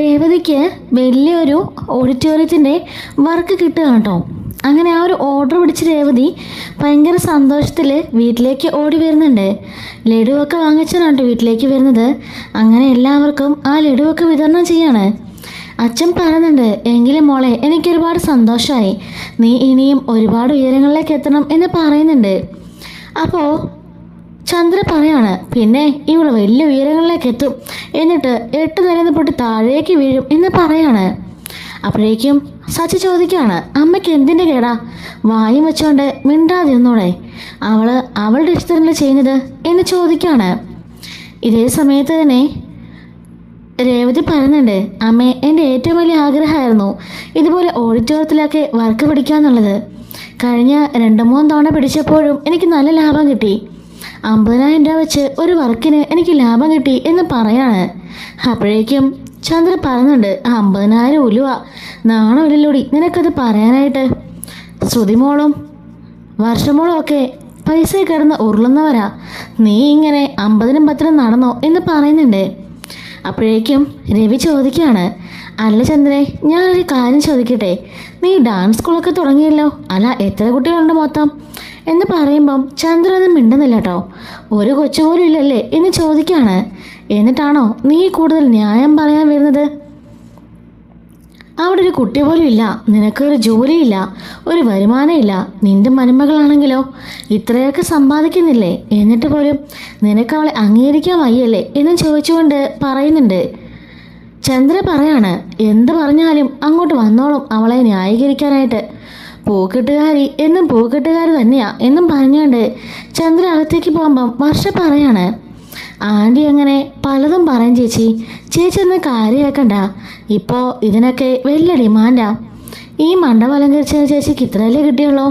രേവതിക്ക് വലിയൊരു ഓഡിറ്റോറിയത്തിൻ്റെ വർക്ക് കിട്ടുകയാണ് കേട്ടോ. അങ്ങനെ ആ ഒരു ഓർഡർ പിടിച്ച് രേവതി ഭയങ്കര സന്തോഷത്തിൽ വീട്ടിലേക്ക് ഓടി വരുന്നുണ്ട്. ലഡുവൊക്കെ വാങ്ങിച്ചാണ് വീട്ടിലേക്ക് വരുന്നത്. അങ്ങനെ എല്ലാവർക്കും ആ ലഡുവൊക്കെ വിതരണം ചെയ്യാണ്. അച്ഛൻ പറയുന്നുണ്ട്, എങ്കിലും മോളെ എനിക്കൊരുപാട് സന്തോഷമായി, നീ ഇനിയും ഒരുപാട് ഉയരങ്ങളിലേക്ക് എത്തണം എന്ന് പറയുന്നുണ്ട്. അപ്പോൾ ചന്ദ്ര പറയാണ്, പിന്നെ ഇവള് വലിയ ഉയരങ്ങളിലേക്ക് എത്തും, എന്നിട്ട് 8 നിലയിൽ പൊട്ടി താഴേക്ക് വീഴും എന്ന് പറയാണ്. അപ്പോഴേക്കും സച്ചി ചോദിക്കുകയാണ്, അമ്മയ്ക്ക് എന്തിൻ്റെ കേടാ വായും വെച്ചോണ്ട് മിണ്ടാതിരുന്നോടെ, അവളുടെ ഇഷ്ടത്തിനല്ലേ ചെയ്യുന്നത് എന്ന് ചോദിക്കുകയാണ്. ഇതേ സമയത്ത് തന്നെ രേവതി പറയുന്നുണ്ട്, അമ്മേ എൻ്റെ ഏറ്റവും വലിയ ആഗ്രഹമായിരുന്നു ഇതുപോലെ ഓഡിറ്റോറിയത്തിലൊക്കെ വർക്ക് പിടിക്കാന്നുള്ളത്. കഴിഞ്ഞ 2-3 തവണ പിടിച്ചപ്പോഴും എനിക്ക് നല്ല ലാഭം കിട്ടി. 50,000 രൂപ വെച്ച് ഒരു വർക്കിന് എനിക്ക് ലാഭം കിട്ടി എന്ന് പറയാണ്. അപ്പോഴേക്കും ചന്ദ്ര പറയുന്നുണ്ട്, 50,000 ഉലുവ, നാണമില്ലല്ലോടി നിനക്കത് പറയാനായിട്ട്. ശ്രുതിമോളും വർഷമോളും ഒക്കെ പൈസ കിടന്ന് ഉരുളുന്നവരാ, നീ ഇങ്ങനെ 50-നും 10-നും നടന്നോ എന്ന് പറയുന്നുണ്ട്. അപ്പോഴേക്കും രവി ചോദിക്കുകയാണ്, അല്ല ചന്ദ്രേ, ഞാനൊരു കാര്യം ചോദിക്കട്ടെ, നീ ഡാൻസ് സ്കൂളൊക്കെ തുടങ്ങിയല്ലോ, അല്ല എത്ര കുട്ടികളുണ്ട് മൊത്തം എന്ന് പറയുമ്പം ചന്ദ്ര ഒന്നും മിണ്ടുന്നില്ല കേട്ടോ. ഒരു കൊച്ചു പോലും ഇല്ലല്ലേ എന്ന് ചോദിക്കുകയാണ്. എന്നിട്ടാണോ നീ കൂടുതൽ ന്യായം പറയാൻ വരുന്നത്? അവിടെ ഒരു കുട്ടി പോലും ഇല്ല, നിനക്കൊരു ജോലിയില്ല, ഒരു വരുമാനമില്ല, നിന്റെ മരുമകളാണെങ്കിലോ ഇത്രയൊക്കെ സമ്പാദിക്കുന്നില്ലേ, എന്നിട്ട് പോലും നിനക്ക് അവളെ അംഗീകരിക്കാൻ വയ്യല്ലേ എന്ന് ചോദിച്ചുകൊണ്ട് പറയുന്നുണ്ട്. ചന്ദ്ര പറയാണ്, എന്ത് പറഞ്ഞാലും അങ്ങോട്ട് വന്നോളും അവളെ ന്യായീകരിക്കാനായിട്ട്, പൂക്കെട്ടുകാരി എന്നും പൂക്കെട്ടുകാരി തന്നെയാ എന്നും പറഞ്ഞുകൊണ്ട് ചന്ദ്ര അകത്തേക്ക് പോകുമ്പം വർഷ പറയാണ്, ആൻറ്റി അങ്ങനെ പലതും പറയും ചേച്ചി ഒന്ന് കാര്യമാക്കണ്ട, ഇപ്പോൾ ഇതിനൊക്കെ വലിയ ഡിമാൻഡാ. ഈ മണ്ഡപം അലങ്കരിച്ച ചേച്ചിക്ക് ഇത്രയല്ലേ കിട്ടിയുള്ളൂ,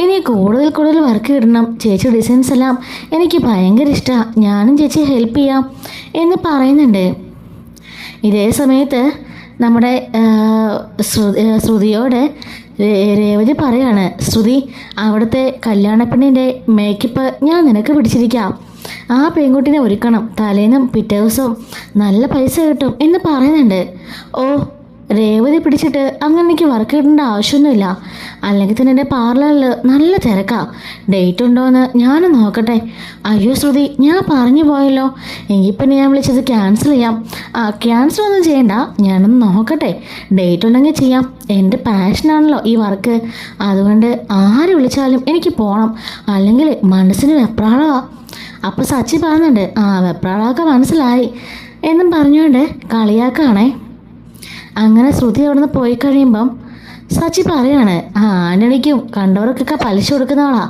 ഇനി കൂടുതൽ വർക്ക് കിട്ടണം, ചേച്ചി ഡിസൈൻസ് എല്ലാം എനിക്ക് ഭയങ്കര ഇഷ്ടമാണ്, ഞാനും ചേച്ചി ഹെൽപ്പ് ചെയ്യാം എന്ന് പറയുന്നുണ്ട്. ഇതേ സമയത്ത് നമ്മുടെ ശ്രുതിയോട് രേവതി പറയാണ്, ശ്രുതി അവിടുത്തെ കല്യാണപ്പെണ്ണിൻ്റെ മേക്കപ്പ് ഞാൻ നിനക്ക് പിടിച്ചിരിക്കാം, ആ പെൺകുട്ടിനെ ഒരുക്കണം, തലേന്നും പിറ്റേ ദിവസവും നല്ല പൈസ കിട്ടും എന്ന് പറയുന്നുണ്ട്. ഓ, രേവതി പിടിച്ചിട്ട് അങ്ങനെ എനിക്ക് വർക്ക് കിട്ടേണ്ട ആവശ്യമൊന്നുമില്ല, അല്ലെങ്കിൽ തന്നെ എൻ്റെ പാർലറിൽ നല്ല തിരക്കാ, ഡേറ്റ് ഉണ്ടോയെന്ന് ഞാനും നോക്കട്ടെ. അയ്യോ ശ്രുതി, ഞാൻ പറഞ്ഞു പോയല്ലോ, എങ്കിപ്പം ഞാൻ വിളിച്ചത് ക്യാൻസൽ ചെയ്യാം. ക്യാൻസൽ ഒന്നും ചെയ്യണ്ട, ഞാനൊന്ന് നോക്കട്ടെ, ഡേറ്റ് ഉണ്ടെങ്കിൽ ചെയ്യാം, എൻ്റെ പാഷനാണല്ലോ ഈ വർക്ക്, അതുകൊണ്ട് ആര് വിളിച്ചാലും എനിക്ക് പോകണം, അല്ലെങ്കിൽ മനസ്സിന് വെപ്രാളമാണ്. അപ്പോൾ സച്ചി പറയുന്നുണ്ട്, വെപ്രാളമൊക്കെ മനസ്സിലായി എന്നും പറഞ്ഞുകൊണ്ട് കളിയാക്കാണേ. അങ്ങനെ ശ്രുതി അവിടെ നിന്ന് പോയി കഴിയുമ്പം സച്ചി പറയാണ്, ആൻ്റണിക്കും കണ്ടവർക്കൊക്കെ പലിശ കൊടുക്കുന്നവളാ,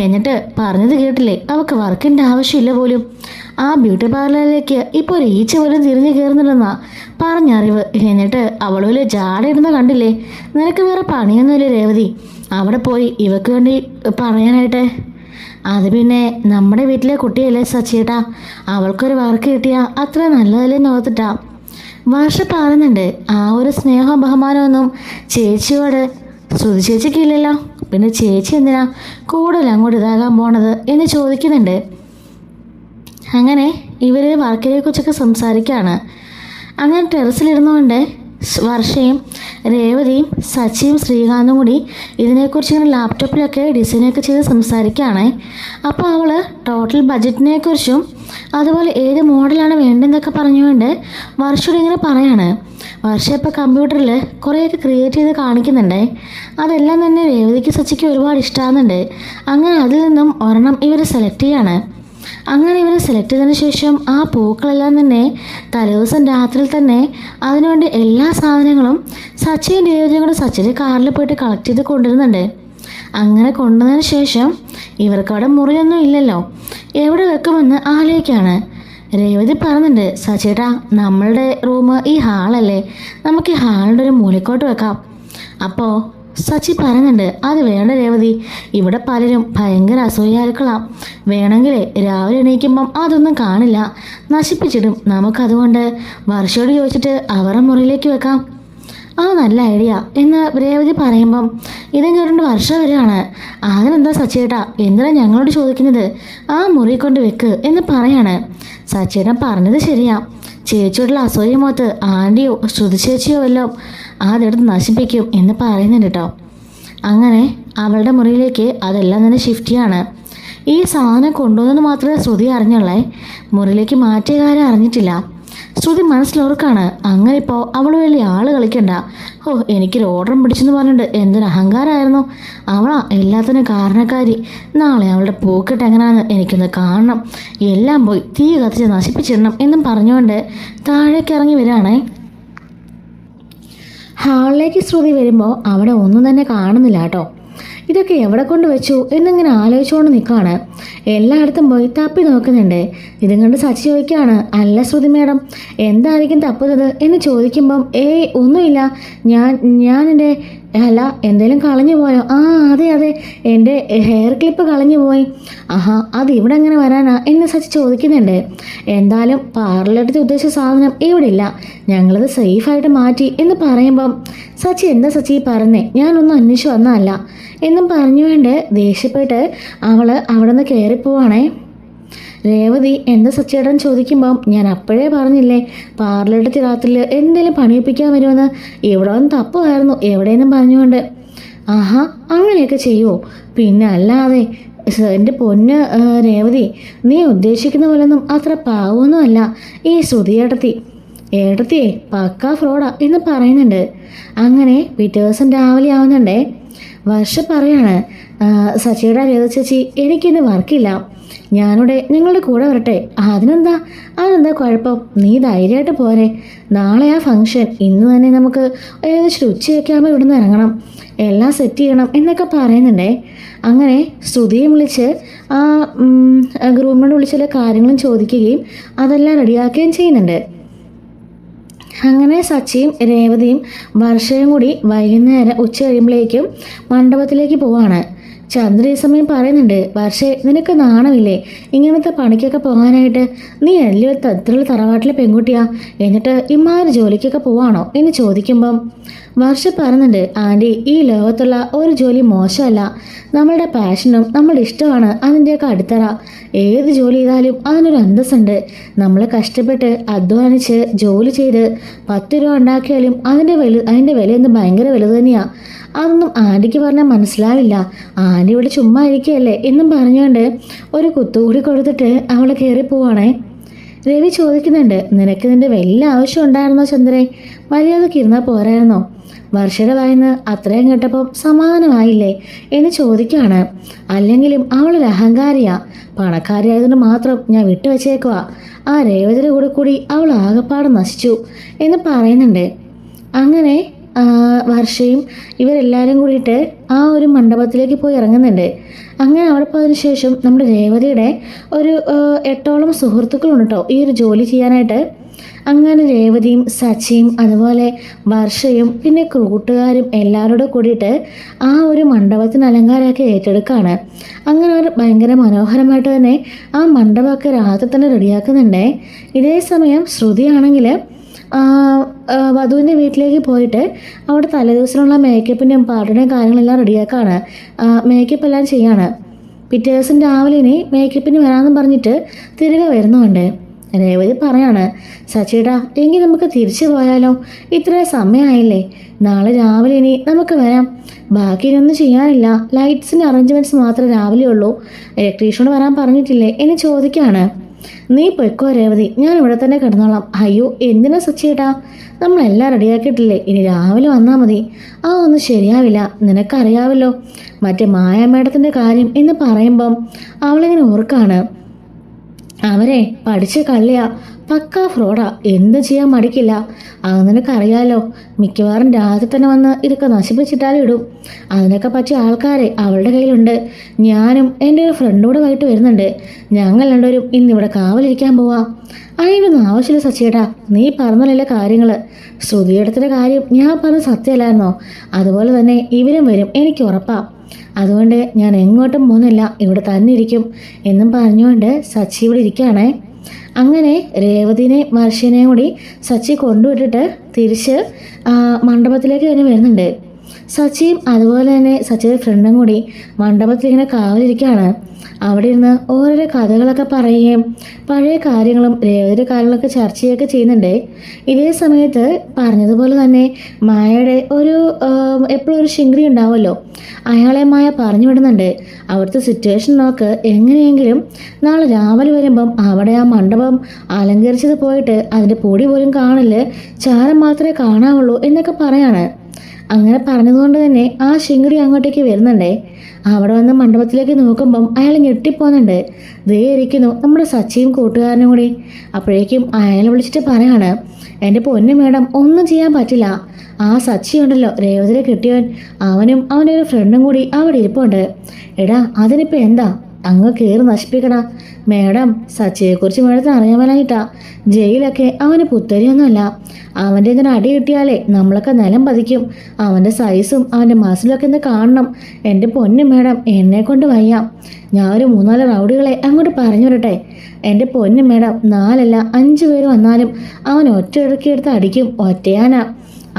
എന്നിട്ട് പറഞ്ഞത് കേട്ടില്ലേ, അവൾക്ക് വർക്കിൻ്റെ ആവശ്യമില്ല പോലും, ആ ബ്യൂട്ടി പാർലറിലേക്ക് ഇപ്പോൾ ഒരു ഈച്ച പോലും തിരിഞ്ഞു കയറുന്നുണ്ടെന്നാ പറഞ്ഞറിവ്, എന്നിട്ട് അവൾ വലിയ ജാടയിടുന്ന കണ്ടില്ലേ, നിനക്ക് വേറെ പണിയൊന്നുമില്ല രേവതി, അവിടെ പോയി ഇവക്ക് വേണ്ടി പറയാനായിട്ട്. അത് പിന്നെ നമ്മുടെ വീട്ടിലെ കുട്ടിയല്ലേ സച്ചിയേട്ടാ, അവൾക്കൊരു വർക്ക് കിട്ടിയാൽ അത്ര നല്ലതല്ലേ നോത്തിട്ടാ. വർഷ പറയുന്നുണ്ട്, ആ ഒരു സ്നേഹവും ബഹുമാനമൊന്നും ചേച്ചിയോട് ശ്രുതി ചേച്ചിക്കില്ലല്ലോ, പിന്നെ ചേച്ചി എന്തിനാ കൂടുതൽ അങ്ങോട്ട് ഇതാകാൻ പോണത് എന്ന് ചോദിക്കുന്നുണ്ട്. അങ്ങനെ ഇവർ വർക്കിനെ കുറിച്ചൊക്കെ സംസാരിക്കുകയാണ്. അങ്ങനെ ടെറസിലിരുന്നുകൊണ്ട് വർഷയും രേവതിയും സച്ചിയും ശ്രീകാന്തും കൂടി ഇതിനെക്കുറിച്ച് ഇങ്ങനെ ലാപ്ടോപ്പിലൊക്കെ ഡിസൈനൊക്കെ ചെയ്ത് സംസാരിക്കുകയാണ്. അപ്പോൾ അവൾ ടോട്ടൽ ബഡ്ജറ്റിനെക്കുറിച്ചും അതുപോലെ ഏത് മോഡലാണ് വേണ്ടതെന്നൊക്കെ പറഞ്ഞുകൊണ്ട് വർഷയോട് ഇങ്ങനെ പറയാണ്. വർഷ ഇപ്പോൾ കമ്പ്യൂട്ടറിൽ കുറേയൊക്കെ ക്രിയേറ്റ് ചെയ്ത് കാണിക്കുന്നുണ്ട്. അതെല്ലാം തന്നെ രേവതിക്ക് സച്ചിക്ക് ഒരുപാട് ഇഷ്ടമാകുന്നുണ്ട്. അങ്ങനെ അതിൽ നിന്നും ഒരെണ്ണം ഇവർ സെലക്ട് ചെയ്യാണ്. അങ്ങനെ ഇവർ സെലക്ട് ചെയ്തതിന് ശേഷം ആ പൂക്കളെല്ലാം തന്നെ തലേദിവസം രാത്രിയിൽ തന്നെ അതിനുവേണ്ടി എല്ലാ സാധനങ്ങളും സച്ചിയും രേവതിയും കൂടെ സച്ചിൻ്റെ കാറിൽ പോയിട്ട് കളക്ട് ചെയ്ത് കൊണ്ടുവരുന്നുണ്ട്. അങ്ങനെ കൊണ്ടുവന്നതിന് ശേഷം ഇവർക്കവിടെ മുറിയൊന്നും ഇല്ലല്ലോ, എവിടെ വെക്കുമെന്ന് ആലോചിക്കുകയാണ്. രേവതി പറയുന്നുണ്ട്, സച്ചിയേട്ടാ നമ്മളുടെ റൂം ഈ ഹാളല്ലേ, നമുക്ക് ഈ ഹാളിൻ്റെ ഒരു മൂലക്കോട്ട് വെക്കാം. അപ്പോൾ സച്ചി പറയുന്നുണ്ട്, അത് വേണ്ട രേവതി, ഇവിടെ പലരും ഭയങ്കര അസൂയാലുക്കളാം, വേണമെങ്കിൽ രാവിലെ എണീക്കുമ്പം അതൊന്നും കാണില്ല, നശിപ്പിച്ചിടും, നമുക്കതുകൊണ്ട് വർഷയോട് ചോദിച്ചിട്ട് അവരുടെ മുറിയിലേക്ക് വെക്കാം. നല്ല ഐഡിയ എന്ന് രേവതി പറയുമ്പം ഇതും കേട്ടിട്ട് വർഷ വരികയാണ്. അതിനെന്താ സച്ചിയേട്ടാ, എന്തിനാ ഞങ്ങളോട് ചോദിക്കുന്നത്, ആ മുറി കൊണ്ട് വെക്ക് എന്ന് പറയാണ്. സച്ചിയേട്ടൻ പറഞ്ഞത് ശരിയാ, ചേച്ചിയോടുള്ള അസൂയമോത്ത് ആൻറ്റിയോ ശ്രുതി ചേച്ചിയോ വല്ലോ അതെടുത്ത് നശിപ്പിക്കും എന്ന് പറയുന്നുണ്ട് കേട്ടോ. അങ്ങനെ അവളുടെ മുറിയിലേക്ക് അതെല്ലാം തന്നെ ഷിഫ്റ്റ് ചെയ്യാണ്. ഈ സാധനം കൊണ്ടുവന്നെന്ന് മാത്രമേ ശ്രുതി അറിഞ്ഞുള്ളേ. മുറിയിലേക്ക് മാറ്റിയ കാര്യം അറിഞ്ഞിട്ടില്ല. ശ്രുതി മനസ്സിലോർക്കാണ്, അങ്ങനെ ഇപ്പോൾ അവൾ വലിയ ആൾ കളിക്കണ്ട. എനിക്കൊരു ഓർഡറും പിടിച്ചെന്ന് പറഞ്ഞിട്ട് എന്തൊരു അഹങ്കാരമായിരുന്നു. അവളാ എല്ലാത്തിനും കാരണക്കാരി. നാളെ അവളുടെ പൂക്കെട്ട് എങ്ങനെയാണെന്ന് എനിക്കൊന്ന് കാണണം. എല്ലാം പോയി തീ കത്തിച്ച് നശിപ്പിച്ചിടണം എന്നും പറഞ്ഞുകൊണ്ട് താഴേക്ക് ഇറങ്ങി വരികയാണേ. ഹാളിലേക്ക് ശ്രുതി വരുമ്പോൾ അവിടെ ഒന്നും തന്നെ കാണുന്നില്ല കേട്ടോ. ഇതൊക്കെ എവിടെ കൊണ്ട് വെച്ചു എന്നിങ്ങനെ ആലോചിച്ചുകൊണ്ട് നിൽക്കുകയാണ്. എല്ലായിടത്തും പോയി തപ്പി നോക്കുന്നുണ്ട്. ഇതും കണ്ട് സച്ചി ചോദിക്കുകയാണ്, അല്ല ശ്രുതി മേഡം എന്തായിരിക്കും തപ്പുന്നത് എന്ന് ചോദിക്കുമ്പം ഒന്നുമില്ല, ഞാൻ എൻ്റെ അല്ല എന്തേലും കളഞ്ഞു പോയോ? അതെ എൻ്റെ ഹെയർ ക്ലിപ്പ് കളഞ്ഞു പോയി. അത് ഇവിടെ എങ്ങനെ വരാനാ എന്ന് സച്ചി ചോദിക്കുന്നുണ്ട്. എന്തായാലും പാർലറെടുത്ത് ഉദ്ദേശിച്ച സാധനം ഇവിടെ ഇല്ല, ഞങ്ങളത് സേഫായിട്ട് മാറ്റി എന്ന് പറയുമ്പം സച്ചി എന്താ സച്ചി പറഞ്ഞേ, ഞാനൊന്നും അന്വേഷിച്ച് വന്നതല്ല എന്നും പറഞ്ഞുകൊണ്ട് ദേഷ്യപ്പെട്ട് അവൾ അവിടെ നിന്ന് കയറിപ്പോവാണേ. രേവതി എന്താ സച്ചേട്ടൻ ചോദിക്കുമ്പം ഞാൻ അപ്പോഴേ പറഞ്ഞില്ലേ പാർലറുടെ രാത്രിയിൽ എന്തെങ്കിലും പണിയിപ്പിക്കാൻ വരുമെന്ന്, ഇവിടെ വന്ന് തപ്പുമായിരുന്നു എവിടെയെന്നും പറഞ്ഞുകൊണ്ട്. അങ്ങനെയൊക്കെ ചെയ്യുമോ? പിന്നെ അല്ലാതെ എൻ്റെ പൊന്ന് രേവതി, നീ ഉദ്ദേശിക്കുന്ന പോലൊന്നും അത്ര പാവമൊന്നുമല്ല ഈ ഏട്ടത്തിയെ പക്കാ ഫ്രോഡാ എന്ന് പറയുന്നുണ്ട്. അങ്ങനെ പിറ്റേ ദിവസം രാവിലെ ആവുന്നുണ്ടേ. വർഷ പറയാണ്, സച്ചിയുടെ രേവതി ചേച്ചി എനിക്കിന്ന് വർക്കില്ല, ഞാനിവിടെ നിങ്ങളുടെ കൂടെ വരട്ടെ. അതെന്താ കുഴപ്പം? നീ ധൈര്യമായിട്ട് പോരെ. നാളെ ആ ഫംഗ്ഷൻ, ഇന്ന് തന്നെ നമുക്ക് ഏകദേശം ഉച്ചയൊക്കെ ആകുമ്പോൾ ഇവിടുന്ന് ഇറങ്ങണം, എല്ലാം സെറ്റ് ചെയ്യണം എന്നൊക്കെ പറയുന്നുണ്ടേ. അങ്ങനെ ശ്രുതിയും വിളിച്ച് ഗ്രൂമിനോട് വിളിച്ചുള്ള കാര്യങ്ങളും ചോദിക്കുകയും അതെല്ലാം റെഡിയാക്കുകയും ചെയ്യുന്നുണ്ട്. അങ്ങനെ സച്ചിയും രേവതിയും വർഷയും കൂടി വൈകുന്നേരം ഉച്ച കഴിയുമ്പോഴേക്കും മണ്ഡപത്തിലേക്ക് പോവാണ്. ചന്ദ്ര ഈ സമയം പറയുന്നുണ്ട്, വർഷേ നിനക്ക് നാണമില്ലേ ഇങ്ങനത്തെ പണിക്കൊക്കെ പോകാനായിട്ട്? നീ വലിയ തരത്തിലുള്ള തറവാട്ടിലെ പെൺകുട്ടിയാ, എന്നിട്ട് ഇമാര് ജോലിക്കൊക്കെ പോവാണോ എന്ന് ചോദിക്കുമ്പം വർഷ പറയുന്നുണ്ട്, ആൻറ്റി ഈ ലോകത്തുള്ള ഒരു ജോലി മോശമല്ല, നമ്മളുടെ പാഷനും നമ്മളുടെ ഇഷ്ടമാണ് അതിൻ്റെയൊക്കെ അടിത്തറ. ഏത് ജോലി ചെയ്താലും അതിനൊരു അന്തസ്സുണ്ട്. നമ്മൾ കഷ്ടപ്പെട്ട് അധ്വാനിച്ച് ജോലി ചെയ്ത് 10 രൂപ ഉണ്ടാക്കിയാലും അതിൻ്റെ വിലയൊന്നും ഭയങ്കര വലുത് തന്നെയാണ്. അതൊന്നും ആൻറ്റിക്ക് പറഞ്ഞാൽ മനസ്സിലാവില്ല, ആൻറ്റി ഇവിടെ ചുമ്മാ ഇരിക്കുകയല്ലേ എന്നും പറഞ്ഞുകൊണ്ട് ഒരു കുത്തുകൂടി കൊടുത്തിട്ട് അവൾ കയറിപ്പോവാണേ. രവി ചോദിക്കുന്നുണ്ട്, നിനക്ക് നിൻ്റെ വലിയ ആവശ്യം ഉണ്ടായിരുന്നോ ചന്ദ്രേ? മര്യാദക്ക് ഇരുന്നാൽ പോരായിരുന്നോ? വർഷയുടെ വായിന്ന് അത്രയും കേട്ടപ്പം സമാധാനമായില്ലേ എന്ന് ചോദിക്കുകയാണ്. അല്ലെങ്കിലും അവളൊരു അഹങ്കാരിയാ, പണക്കാരിയായതുകൊണ്ട് മാത്രം ഞാൻ വിട്ടുവെച്ചേക്കുവാ. ആ രേവതിയുടെ കൂടി അവൾ ആകെപ്പാട് നശിച്ചു എന്ന് പറയുന്നുണ്ട്. അങ്ങനെ വർഷയും ഇവരെല്ലാവരും കൂടിയിട്ട് ആ ഒരു മണ്ഡപത്തിലേക്ക് പോയി ഇറങ്ങുന്നുണ്ട്. അങ്ങനെ അവിടെ പോയതിനു ശേഷം നമ്മുടെ രേവതിയുടെ ഒരു 8ഓളം സുഹൃത്തുക്കളുണ്ട് കേട്ടോ ഈ ഒരു ജോലി ചെയ്യാനായിട്ട്. അങ്ങനെ രേവതിയും സച്ചിയും അതുപോലെ വർഷയും പിന്നെ കൂട്ടുകാരും എല്ലാവരോടും കൂടിയിട്ട് ആ ഒരു മണ്ഡപത്തിന് അലങ്കാരമൊക്കെ ഏറ്റെടുക്കുകയാണ്. അങ്ങനെ അവർ ഭയങ്കര മനോഹരമായിട്ട് തന്നെ ആ മണ്ഡപമൊക്കെ രാത്രി തന്നെ റെഡിയാക്കുന്നുണ്ടേ. ഇതേ സമയം ശ്രുതിയാണെങ്കിൽ വധുവിൻ്റെ വീട്ടിലേക്ക് പോയിട്ട് അവിടെ തലേദിവസമുള്ള മേക്കപ്പിൻ്റെയും പാട്ടിൻ്റെയും കാര്യങ്ങളെല്ലാം റെഡിയാക്കാണ്, മേക്കപ്പ് എല്ലാം ചെയ്യാണ്. പിറ്റേ ദിവസം രാവിലെ ഇനി മേക്കപ്പിന് വരാമെന്ന് പറഞ്ഞിട്ട് തിരികെ വരുന്നുണ്ട്. രേവതി പറയാണ്, സച്ചിടാ എങ്കിൽ നമുക്ക് തിരിച്ചു പോയാലോ, ഇത്രയും സമയമായില്ലേ, നാളെ രാവിലെ ഇനി നമുക്ക് വരാം, ബാക്കി ഇനിയൊന്നും ചെയ്യാനില്ല, ലൈറ്റ്സിൻ്റെ അറേഞ്ച്മെൻറ്റ്സ് മാത്രമേ രാവിലെ ഉള്ളൂ, ഇലക്ട്രീഷ്യനോട് വരാൻ പറഞ്ഞിട്ടില്ലേ എന്ന് ചോദിക്കുകയാണ്. നീ പൊയ്ക്കോ രേവതി, ഞാൻ ഇവിടെ തന്നെ കിടന്നോളാം. അയ്യോ എന്തിനാ സച്ചിയേട്ടാ, നമ്മളെല്ലാം റെഡിയാക്കിയിട്ടില്ലേ, ഇനി രാവിലെ വന്നാൽ മതി. ഒന്നും ശരിയാവില്ല, നിനക്കറിയാവല്ലോ മറ്റേ മായാമേടത്തിൻ്റെ കാര്യം എന്ന് പറയുമ്പം അവളിങ്ങനെ ഓർക്കാണ്, അവരെ പഠിച്ച കള്ളിയാ, പക്കാ ഫ്രോഡാ, എന്ത് ചെയ്യാൻ മടിക്കില്ല. അത് നിനക്കറിയാലോ, മിക്കവാറും രാത്രി തന്നെ വന്ന് ഇതൊക്കെ നശിപ്പിച്ചിട്ടാലും ഇടും. അതിനൊക്കെ പറ്റിയ ആൾക്കാരെ അവളുടെ കയ്യിലുണ്ട്. ഞാനും എൻ്റെ ഒരു ഫ്രണ്ടൂടെ വൈകിട്ട് വരുന്നുണ്ട്, ഞങ്ങൾ രണ്ടുപേരും ഇന്നിവിടെ കാവലിരിക്കാൻ പോവാ. അതിനൊന്നും ആവശ്യമില്ല സച്ചിയേട്ടാ, നീ പറഞ്ഞല്ലേ കാര്യങ്ങൾ. ശ്രുതിയെടുത്തിൻ്റെ കാര്യം ഞാൻ പറഞ്ഞ സത്യമല്ലായിരുന്നോ? അതുപോലെ തന്നെ ഇവരും വരും, എനിക്ക് ഉറപ്പാ. അതുകൊണ്ട് ഞാൻ എങ്ങോട്ടും പോകുന്നില്ല, ഇവിടെ തന്നെ ഇരിക്കും എന്നും പറഞ്ഞുകൊണ്ട് സച്ചി ഇവിടെ ഇരിക്കുകയാണേ. അങ്ങനെ രേവതിനെയും വർഷനെയും കൂടി സച്ചി കൊണ്ടുവിട്ടിട്ട് തിരിച്ച് മണ്ഡപത്തിലേക്ക് തന്നെ വരുന്നുണ്ട്. സച്ചിയും അതുപോലെ തന്നെ സച്ചിയുടെ ഫ്രണ്ടും കൂടി മണ്ഡപത്തിൽ ഇങ്ങനെ കാവലിരിക്കുകയാണ്. അവിടെ ഇരുന്ന് ഓരോരോ കഥകളൊക്കെ പറയുകയും പഴയ കാര്യങ്ങളും രേവതിയുടെ കാര്യങ്ങളൊക്കെ ചർച്ച ചെയ്യുകയൊക്കെ ചെയ്യുന്നുണ്ട്. ഇതേ സമയത്ത് പറഞ്ഞതുപോലെ തന്നെ മായയുടെ ഒരു എപ്പോഴും ഒരു ശിങ്കിടി ഉണ്ടാവുമല്ലോ, അയാളെ മായ പറഞ്ഞു വിടുന്നുണ്ട്. അവിടുത്തെ സിറ്റുവേഷൻ നോക്ക്, എങ്ങനെയെങ്കിലും നാളെ രാവിലെ വരുമ്പം അവിടെ ആ മണ്ഡപം അലങ്കരിച്ചത് പോയിട്ട് അതിൻ്റെ പൊടി പോലും കാണില്ല, ചാരം മാത്രമേ കാണാവുള്ളൂ എന്നൊക്കെ പറയാണ്. അങ്ങനെ പറഞ്ഞതുകൊണ്ട് തന്നെ ആ ശിങ്കിടി അങ്ങോട്ടേക്ക് വരുന്നുണ്ടേ. അവിടെ വന്ന് മണ്ഡപത്തിലേക്ക് നോക്കുമ്പം അയാൾ ഞെട്ടിപ്പോകുന്നുണ്ട്. ദേ ഇരിക്കുന്നു നമ്മുടെ സച്ചിയും കൂട്ടുകാരനും കൂടി. അപ്പോഴേക്കും അയാളെ വിളിച്ചിട്ട് പറയാണ്, എൻ്റെ പൊന്നു മേഡം, ഒന്നും ചെയ്യാൻ പറ്റില്ല. ആ സച്ചി ഉണ്ടല്ലോ, രേവതിയെ കിട്ടിയവൻ, അവനും അവൻ്റെ ഒരു ഫ്രണ്ടും കൂടി അവിടെ ഇരിപ്പുണ്ട്. എടാ അതിനിപ്പോൾ എന്താ, അങ്ങ് കയറി നശിപ്പിക്കടാ. മേഡം, സച്ചിയെക്കുറിച്ച് മേഡത്തിന് അറിയാൻ മേലായിട്ടാ. ജയിലൊക്കെ അവന് പുത്തരിയൊന്നുമല്ല. അവൻ്റെ ഇതിന് അടി കിട്ടിയാലേ നമ്മളൊക്കെ നിലം പതിക്കും. അവൻ്റെ സൈസും അവൻ്റെ മസിലൊക്കെ ഒന്ന് കാണണം. എൻ്റെ പൊന്നു മേഡം, എന്നെ കൊണ്ട് വയ്യ. ഞാൻ ഒരു 3-4 റൗഡികളെ അങ്ങോട്ട് പറഞ്ഞു വിടട്ടെ. എൻ്റെ പൊന്നു മേഡം, 4 അല്ല 5 പേര് വന്നാലും അവൻ ഒറ്റ ഇടയ്ക്കെടുത്ത് അടിക്കും, ഒറ്റയാനാ.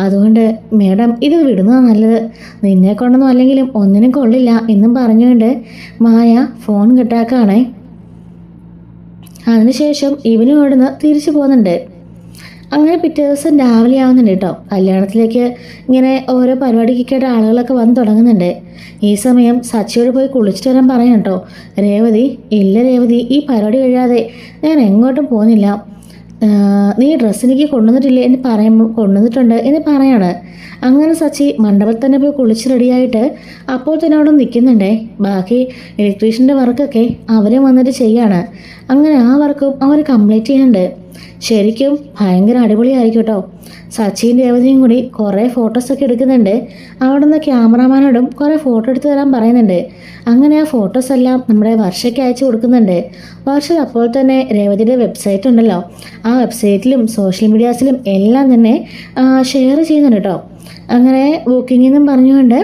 അതുകൊണ്ട് മേഡം ഇത് വിടുന്നതാണ് നല്ലത്. നിന്നെ കൊണ്ടൊന്നും അല്ലെങ്കിലും ഒന്നിനും കൊള്ളില്ല എന്നും പറഞ്ഞുകൊണ്ട് മായ ഫോൺ കട്ടാക്കാണേ. അതിനുശേഷം ഇവനും അവിടുന്ന് തിരിച്ചു പോകുന്നുണ്ട്. അങ്ങനെ പിറ്റേ ദിവസം രാവിലെ ആവുന്നുണ്ട് കേട്ടോ. കല്യാണത്തിലേക്ക് ഇങ്ങനെ ഓരോ പരിപാടിക്കൊക്കെ ആളുകളൊക്കെ വന്ന് തുടങ്ങുന്നുണ്ട്. ഈ സമയം സച്ചിയോട് പോയി കുളിച്ചിട്ട് വരാൻ പറയാം കേട്ടോ രേവതി. ഇല്ല രേവതി, ഈ പരിപാടി കഴിയാതെ ഞാൻ എങ്ങോട്ടും പോകുന്നില്ല. നീ ഡ്രസ്സ് എനിക്ക് കൊണ്ടുവന്നിട്ടില്ലേ എന്ന് പറയുമ്പോൾ കൊണ്ടുവന്നിട്ടുണ്ട് എന്ന് പറയാണ്. അങ്ങനെ സച്ചി മണ്ഡപത്തിൽ തന്നെ പോയി കുളിച്ച് റെഡിയായിട്ട് അപ്പോൾ തന്നെ അവിടെ നിൽക്കുന്നുണ്ടേ. ബാക്കി ഇലക്ട്രീഷ്യൻ്റെ വർക്കൊക്കെ അവരെ വന്നിട്ട് ചെയ്യാണ്. അങ്ങനെ ആ വർക്കും അവർ കംപ്ലീറ്റ് ചെയ്യുന്നുണ്ട്. ശരിക്കും ഭയങ്കര അടിപൊളിയായിരിക്കും കേട്ടോ. സച്ചിയും രേവതിയും കൂടി കുറേ ഫോട്ടോസൊക്കെ എടുക്കുന്നുണ്ട്. അവിടെ നിന്ന് ക്യാമറാമാനോടും കുറേ ഫോട്ടോ എടുത്ത് തരാൻ പറയുന്നുണ്ട്. അങ്ങനെ ആ ഫോട്ടോസ് എല്ലാം നമ്മുടെ വർഷയ്ക്ക് അയച്ചു കൊടുക്കുന്നുണ്ട്. വർഷ അപ്പോൾ തന്നെ രേവതിയുടെ വെബ്സൈറ്റ് ഉണ്ടല്ലോ, ആ വെബ്സൈറ്റിലും സോഷ്യൽ മീഡിയാസിലും എല്ലാം തന്നെ ഷെയർ ചെയ്യുന്നുണ്ട് കേട്ടോ. അങ്ങനെ ബുക്കിംഗ് എന്നും പറഞ്ഞുകൊണ്ട്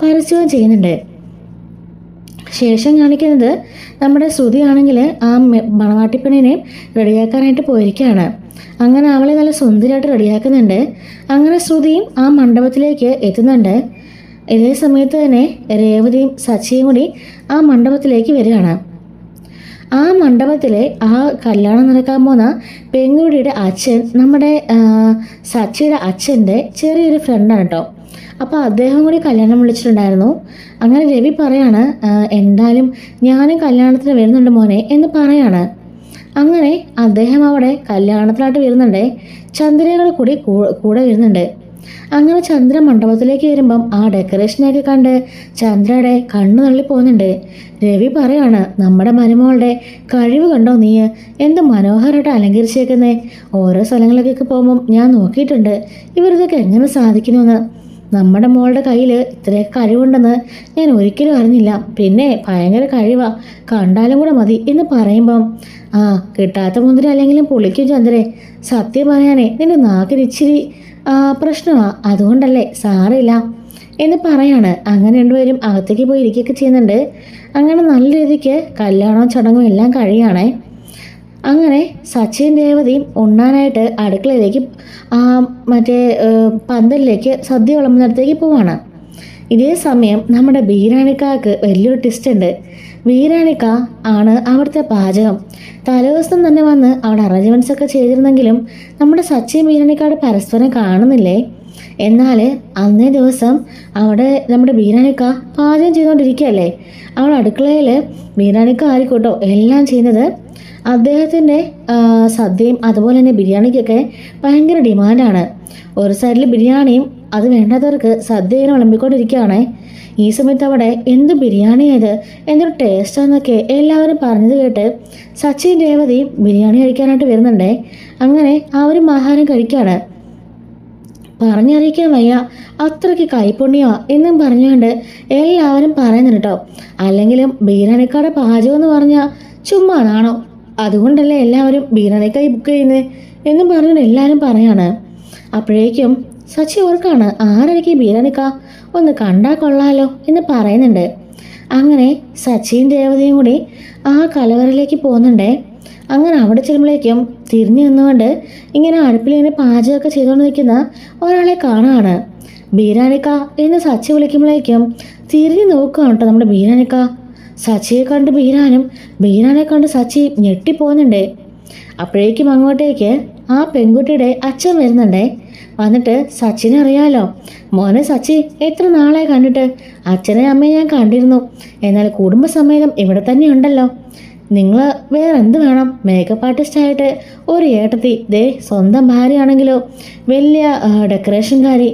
പരസ്യവും ചെയ്യുന്നുണ്ട്. ശേഷം കാണിക്കുന്നത് നമ്മുടെ ശ്രുതിയാണെങ്കിൽ ആ മണവാട്ടിപ്പണിനെ റെഡിയാക്കാനായിട്ട് പോയിരിക്കുകയാണ്. അങ്ങനെ അവളെ നല്ല സുന്ദരിയായിട്ട് റെഡിയാക്കുന്നുണ്ട്. അങ്ങനെ ശ്രുതിയും ആ മണ്ഡപത്തിലേക്ക് എത്തുന്നുണ്ട്. ഇതേ സമയത്ത് തന്നെ രേവതിയും സച്ചിയും കൂടി ആ മണ്ഡപത്തിലേക്ക് വരികയാണ്. ആ മണ്ഡപത്തിലെ ആ കല്യാണം നടക്കാൻ പോകുന്ന പെൺകുട്ടിയുടെ അച്ഛൻ നമ്മുടെ സച്ചിയുടെ അച്ഛൻ്റെ ചെറിയൊരു ഫ്രണ്ടാണ് കേട്ടോ. അപ്പോൾ അദ്ദേഹം കൂടി കല്യാണം വിളിച്ചിട്ടുണ്ടായിരുന്നു. അങ്ങനെ രവി പറയാണ്, എന്തായാലും ഞാനും കല്യാണത്തിന് വരുന്നുണ്ട് മോനെ എന്ന് പറയാണ്. അങ്ങനെ അദ്ദേഹം അവിടെ കല്യാണത്തിനായിട്ട് വരുന്നുണ്ട്. ചന്ദ്രകൾ കൂടി കൂടെ വരുന്നുണ്ട്. അങ്ങനെ ചന്ദ്ര മണ്ഡപത്തിലേക്ക് വരുമ്പം ആ ഡെക്കറേഷനൊക്കെ കണ്ട് ചന്ദ്രയുടെ കണ്ണു തള്ളി പോകുന്നുണ്ട്. രവി പറയാണ്, നമ്മുടെ മരുമകളുടെ കഴിവ് കണ്ടോ നീ, എന്ത് മനോഹരമായിട്ട് അലങ്കരിച്ചേക്കുന്നേ. ഓരോ സ്ഥലങ്ങളിലേക്കൊക്കെ പോകുമ്പം ഞാൻ നോക്കിയിട്ടുണ്ട് ഇവരിതൊക്കെ എങ്ങനെ സാധിക്കണമെന്ന്. നമ്മുടെ മോളുടെ കയ്യിൽ ഇത്രയൊക്കെ കഴിവുണ്ടെന്ന് ഞാൻ ഒരിക്കലും അറിഞ്ഞില്ല. പിന്നെ ഭയങ്കര കഴിവാ, കണ്ടാലും കൂടെ മതി എന്ന് പറയുമ്പം കിട്ടാത്ത മുന്തിരി അല്ലെങ്കിലും പൊളിക്കും ചന്ദ്രേ. സത്യം പറയാനേ നിന്റെ നാക്കിന് ഇച്ചിരി പ്രശ്നമാണ്, അതുകൊണ്ടല്ലേ, സാറില്ല എന്ന് പറയാണ്. അങ്ങനെ രണ്ടുപേരും അകത്തേക്ക് പോയി ഇരിക്കുകയൊക്കെ ചെയ്യുന്നുണ്ട്. അങ്ങനെ നല്ല രീതിക്ക് കല്യാണവും ചടങ്ങും എല്ലാം കഴിയുകയാണേ. അങ്ങനെ സച്ചിൻ രേവതിയും ഉണ്ണാനായിട്ട് അടുക്കളയിലേക്ക് മറ്റേ പന്തലിലേക്ക് സദ്യ വിളമ്പുന്നിടത്തേക്ക് പോവാണ്. ഇതേ സമയം നമ്മുടെ ബീരാണിക്കാക്ക് വലിയൊരു ട്വിസ്റ്റ് ഉണ്ട്. ബീരാണിക്ക ആണ് അവിടുത്തെ പാചകം. തലേദിവസം തന്നെ വന്ന് അവിടെ അറേഞ്ച്മെൻറ്റ്സ് ഒക്കെ ചെയ്തിരുന്നെങ്കിലും നമ്മുടെ സച്ചിൻ ബീരാണിക്കാട് പരസ്പരം കാണുന്നില്ലേ. എന്നാൽ അന്നേ ദിവസം അവിടെ നമ്മുടെ ബീരാണിക്ക പാചകം ചെയ്തുകൊണ്ടിരിക്കുകയല്ലേ. അവിടെ അടുക്കളയിൽ ബീരാണിക്ക ആയിരിക്കോട്ടോ എല്ലാം ചെയ്യുന്നത്. അദ്ദേഹത്തിൻ്റെ സദ്യയും അതുപോലെ തന്നെ ബിരിയാണിക്കൊക്കെ ഭയങ്കര ഡിമാൻഡാണ്. ഒരു സൈഡിൽ ബിരിയാണിയും അത് വേണ്ടാത്തവർക്ക് സദ്യ ഇങ്ങനെ വിളമ്പിക്കൊണ്ടിരിക്കുകയാണ്. ഈ സമയത്ത് അവിടെ എന്ത് ബിരിയാണി ഇത്, എന്തൊരു ടേസ്റ്റാന്നൊക്കെ എല്ലാവരും പറഞ്ഞത് കേട്ട് സച്ചിൻ രേവതിയും ബിരിയാണി കഴിക്കാനായിട്ട് വരുന്നുണ്ടേ. അങ്ങനെ അവരും ആഹാരം കഴിക്കുകയാണ്. പറഞ്ഞറിയിക്കാൻ വയ്യ, അത്രയ്ക്ക് കൈപ്പുണ്യമാ എന്നും പറഞ്ഞുകൊണ്ട് എല്ലാവരും പറയുന്നുണ്ട് കേട്ടോ. അല്ലെങ്കിലും ബീരാണിക്കാടെ പാചകം എന്ന് പറഞ്ഞാൽ ചുമ്മാതാണോ, അതുകൊണ്ടല്ലേ എല്ലാവരും ബീരാണിക്കായി ബുക്ക് ചെയ്യുന്നത് എന്നും പറഞ്ഞുകൊണ്ട് എല്ലാവരും പറയാണ്. അപ്പോഴേക്കും സച്ചി ഓർക്കാണ്, ആരെനിക്ക് ബീരാണിക്ക ഒന്ന് കണ്ടാൽ കൊള്ളാലോ എന്ന് പറയുന്നുണ്ട്. അങ്ങനെ സച്ചിൻ രേവതിയും കൂടി ആ കലവറയിലേക്ക് പോകുന്നുണ്ടേ. അങ്ങനെ അവിടെ ചെല്ലുമ്പോഴേക്കും തിരിഞ്ഞു നിന്നുകൊണ്ട് ഇങ്ങനെ അടുപ്പിൽ ഇങ്ങനെ പാചകമൊക്കെ ചെയ്തുകൊണ്ട് നിൽക്കുന്ന ഒരാളെ കാണുകയാണ്. ബീരാനിക്ക എന്ന് സച്ചി വിളിക്കുമ്പോഴേക്കും തിരിഞ്ഞു നോക്കുകയാണ് കേട്ടോ നമ്മുടെ ബീരാനിക്ക. സച്ചിയെ കണ്ട് ബീരാനെ കണ്ട് സച്ചി ഞെട്ടിപ്പോകുന്നുണ്ട്. അപ്പോഴേക്കും അങ്ങോട്ടേക്ക് ആ പെൺകുട്ടിയുടെ അച്ഛൻ വരുന്നുണ്ടേ. വന്നിട്ട് സച്ചിനെ അറിയാലോ, മോനെ സച്ചി എത്ര നാളെ കണ്ടിട്ട്, അച്ഛനെ അമ്മയെ ഞാൻ കണ്ടിരുന്നു, എന്നാൽ കുടുംബസമേതം ഇവിടെ തന്നെ ഉണ്ടല്ലോ. നിങ്ങൾ വേറെ എന്ത് വേണം? മേക്കപ്പ് ആർട്ടിസ്റ്റായിട്ട് ഒരു ഏട്ടത്തി, ദേ സ്വന്തം ഭാര്യയാണെങ്കിലോ വലിയ ഡെക്കറേഷൻകാരി,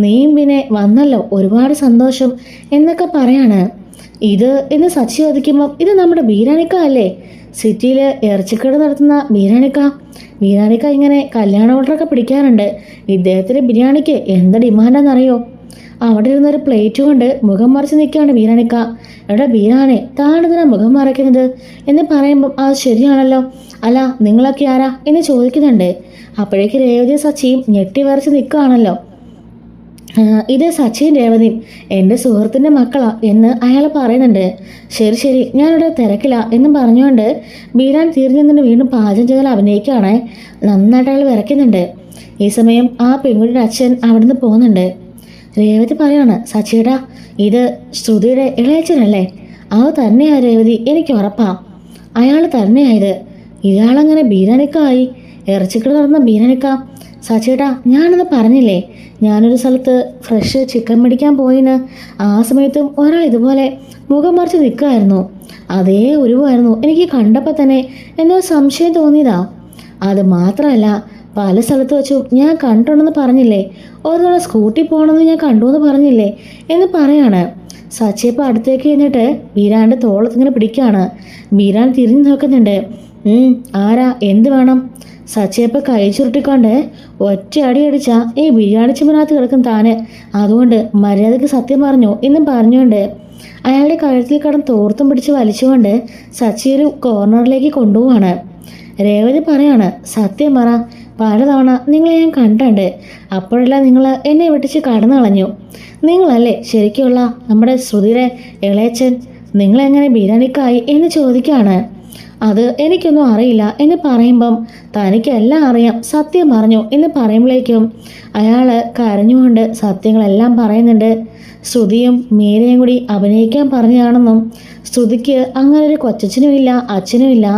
നീയും പിന്നെ വന്നല്ലോ, ഒരുപാട് സന്തോഷം എന്നൊക്കെ പറയാണ്. ഇത് എന്ന് സച്ചി ചോദിക്കുമ്പോൾ ഇത് നമ്മുടെ ബീരാനിക്ക അല്ലേ, സിറ്റിയിൽ ഇറച്ചിക്കട നടത്തുന്ന ബീരാനിക്ക ഇങ്ങനെ കല്യാണ ഓർഡറൊക്കെ പിടിക്കാറുണ്ട്. ഇദ്ദേഹത്തിന് ബിരിയാണിക്ക് എന്താ ഡിമാൻഡാണെന്നറിയോ? അവിടെ ഇരുന്നൊരു പ്ലേറ്റ് കൊണ്ട് മുഖം മറിച്ച് നിൽക്കുകയാണ് ബീരാനിക്ക. എടാ ബീരാനെ, താണിതിനാ മുഖം മറയ്ക്കുന്നത് എന്ന് പറയുമ്പം അത് ശരിയാണല്ലോ, അല്ല നിങ്ങളൊക്കെ ആരാ എന്ന് ചോദിക്കുന്നുണ്ട്. അപ്പോഴേക്ക് രേവതി സച്ചിയും ഞെട്ടി വരച്ച് നിൽക്കുകയാണല്ലോ. ഇത് സച്ചിൻ രേവതിയും എൻ്റെ സുഹൃത്തിൻ്റെ മക്കളാ എന്ന് അയാൾ പറയുന്നുണ്ട്. ശരി ഞാനിവിടെ തിരക്കില്ല എന്നും പറഞ്ഞുകൊണ്ട് ബീരാൻ തിരിഞ്ഞു നിന്ന് വീണ്ടും പാചകം ചെയ്താൽ അഭിനയിക്കുകയാണ്. നന്നായിട്ട് അയാൾ വിറയ്ക്കുന്നുണ്ട്. ഈ സമയം ആ പെൺകുട്ടിയുടെ അച്ഛൻ അവിടുന്ന് പോകുന്നുണ്ട്. രേവതി പറയാണ്, സച്ചിയുടെ ഇത് ശ്രുതിയുടെ ഇളയച്ചനല്ലേ? അത് തന്നെയാ രേവതി, എനിക്ക് ഉറപ്പാ അയാൾ തന്നെയായത്. ഇയാളങ്ങനെ ബീരാനിക്കായി, ഇറച്ചിക്കട നടന്ന ബീരാനിക്ക. സച്ചേട്ടാ, ഞാനൊന്ന് പറഞ്ഞില്ലേ, ഞാനൊരു സ്ഥലത്ത് ഫ്രഷ് ചിക്കൻ മേടിക്കാൻ പോയിന്ന്. ആ സമയത്തും ഒരാൾ ഇതുപോലെ മുഖം മറിച്ച് നിൽക്കുമായിരുന്നു. അതേ ഉരുവായിരുന്നു എനിക്ക് കണ്ടപ്പോൾ തന്നെ എന്തോ സംശയം തോന്നിയതാ. അത് മാത്രമല്ല, പല സ്ഥലത്ത് വെച്ചും ഞാൻ കണ്ടിട്ടുണ്ടെന്ന് പറഞ്ഞില്ലേ, ഒരു തവണ സ്കൂട്ടി പോകണമെന്ന് ഞാൻ കണ്ടു എന്ന് പറഞ്ഞില്ലേ എന്ന് പറയാണ്. സച്ചിയപ്പോൾ അടുത്തേക്ക് എന്നിട്ട് ബീരാൻ്റെ തോളത്തിങ്ങനെ പിടിക്കുകയാണ്. ബീരാൻ തിരിഞ്ഞു നോക്കുന്നുണ്ട്. ആരാ, എന്ത് വേണം? സച്ചിയപ്പോൾ കൈ ചുരുട്ടിക്കൊണ്ട് ഒറ്റ അടി അടിച്ചാ ഈ ബിരിയാണി ചെമ്പിനകത്ത് കിടക്കും താന്, അതുകൊണ്ട് മര്യാദയ്ക്ക് സത്യം പറഞ്ഞു എന്നും പറഞ്ഞുകൊണ്ട് അയാളുടെ കഴുത്തിൽ കടന്ന് തോർത്തും പിടിച്ച് വലിച്ചുകൊണ്ട് സച്ചി ഒരു കോർണറിലേക്ക് കൊണ്ടുപോവാണ്. രേവതി പറയാണ്, സത്യം പറ, പലതവണ നിങ്ങളെ ഞാൻ കണ്ടുണ്ട്, അപ്പോഴെല്ലാം നിങ്ങൾ എന്നെ വെട്ടിച്ച് കടന്നു കളഞ്ഞു. നിങ്ങളല്ലേ ശരിക്കുള്ള നമ്മുടെ ശ്രുതിയുടെ ഇളയച്ചൻ? നിങ്ങളെങ്ങനെ ബിരിയാണിക്കായി എന്ന് ചോദിക്കുകയാണ്. അത് എനിക്കൊന്നും അറിയില്ല എന്ന് പറയുമ്പം തനിക്കെല്ലാം അറിയാം, സത്യം പറഞ്ഞു എന്ന് പറയുമ്പോഴേക്കും അയാൾ കരഞ്ഞുകൊണ്ട് സത്യങ്ങളെല്ലാം പറയുന്നുണ്ട്. ശ്രുതിയും മീരയും കൂടി അഭിനയിക്കാൻ പറഞ്ഞതാണെന്നും ശ്രുതിക്ക് അങ്ങനെ ഒരു കൊച്ചച്ഛനുമില്ല അച്ഛനുമില്ല,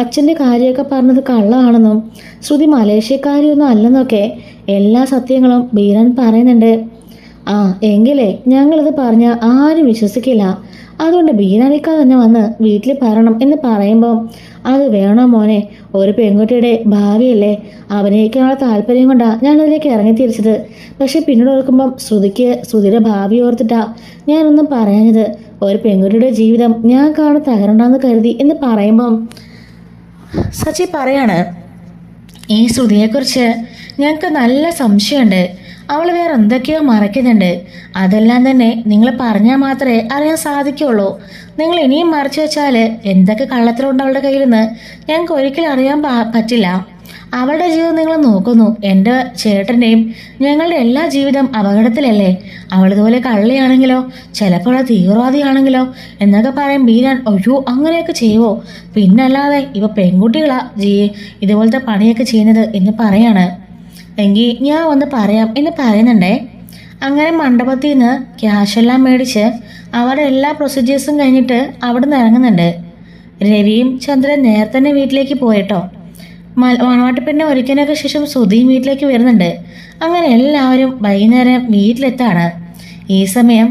അച്ഛൻ്റെ കാര്യമൊക്കെ പറഞ്ഞത് കള്ളമാണെന്നും ശ്രുതി മലേഷ്യക്കാരിയൊന്നും അല്ലെന്നൊക്കെ എല്ലാ സത്യങ്ങളും ബീരാൻ പറയുന്നുണ്ട്. എങ്കിലേ ഞങ്ങളിത് പറഞ്ഞാൽ ആരും വിശ്വസിക്കില്ല, അതുകൊണ്ട് ബീരാനിക്ക തന്നെ വന്ന് വീട്ടിൽ പറയണം എന്ന് പറയുമ്പോൾ അത് വേണോ മോനെ, ഒരു പെൺകുട്ടിയുടെ ഭാവിയല്ലേ, അഭിനയിക്കാനുള്ള താല്പര്യം കൊണ്ടാണ് ഞാനതിലേക്ക് ഇറങ്ങി തിരിച്ചത്. പക്ഷെ പിന്നീട് ഓർക്കുമ്പം ശ്രുതിയുടെ ഭാവി ഓർത്തിട്ടാ ഞാനൊന്നും പറയാഞ്ഞത്. ഒരു പെൺകുട്ടിയുടെ ജീവിതം ഞാൻ കാണാൻ തകരണ്ടെന്ന് കരുതി എന്ന് പറയുമ്പം സച്ചി പറയാണ്, ഈ ശ്രുതിയെക്കുറിച്ച് ഞങ്ങൾക്ക് നല്ല സംശയമുണ്ട്. അവൾ വേറെ എന്തൊക്കെയോ മറയ്ക്കുന്നുണ്ട്. അതെല്ലാം തന്നെ നിങ്ങൾ പറഞ്ഞാൽ മാത്രമേ അറിയാൻ സാധിക്കുള്ളൂ. നിങ്ങൾ ഇനിയും മറച്ചു വെച്ചാൽ എന്തൊക്കെ കള്ളത്തിലുണ്ട് അവളുടെ കയ്യിൽ നിന്ന് ഞങ്ങൾക്ക് ഒരിക്കലും അറിയാൻ പറ്റില്ല. അവളുടെ ജീവിതം നിങ്ങൾ നോക്കുന്നു, എൻ്റെ ചേട്ടൻ്റെയും ഞങ്ങളുടെ എല്ലാ ജീവിതം അപകടത്തിലല്ലേ. അവളിതുപോലെ കള്ളിയാണെങ്കിലോ, ചിലപ്പോൾ തീവ്രവാദിയാണെങ്കിലോ എന്നൊക്കെ പറയാൻ ബീരാൻ, ഒയ്യോ അങ്ങനെയൊക്കെ ചെയ്യുമോ, പിന്നല്ലാതെ ഇവ പെൺകുട്ടികളാ ഇതുപോലത്തെ പണിയൊക്കെ ചെയ്യുന്നത് എന്ന് പറയാണ്. എങ്കിൽ ഞാൻ ഒന്ന് പറയാം എന്ന് പറയുന്നുണ്ടേ. അങ്ങനെ മണ്ഡപത്തിൽ നിന്ന് ക്യാഷെല്ലാം മേടിച്ച് അവരുടെ എല്ലാ പ്രൊസീജിയേഴ്സും കഴിഞ്ഞിട്ട് അവിടെ നിന്ന് ഇറങ്ങുന്നുണ്ട്. രവിയും ചന്ദ്രൻ നേരത്തെ തന്നെ വീട്ടിലേക്ക് പോയിട്ടോ. മണവാട്ടിപ്പെണ്ണെ ഒരുക്കിനൊക്കെ ശേഷം ശ്രുതിയും വീട്ടിലേക്ക് വരുന്നുണ്ട്. അങ്ങനെ എല്ലാവരും വൈകുന്നേരം വീട്ടിലെത്താണ്. ഈ സമയം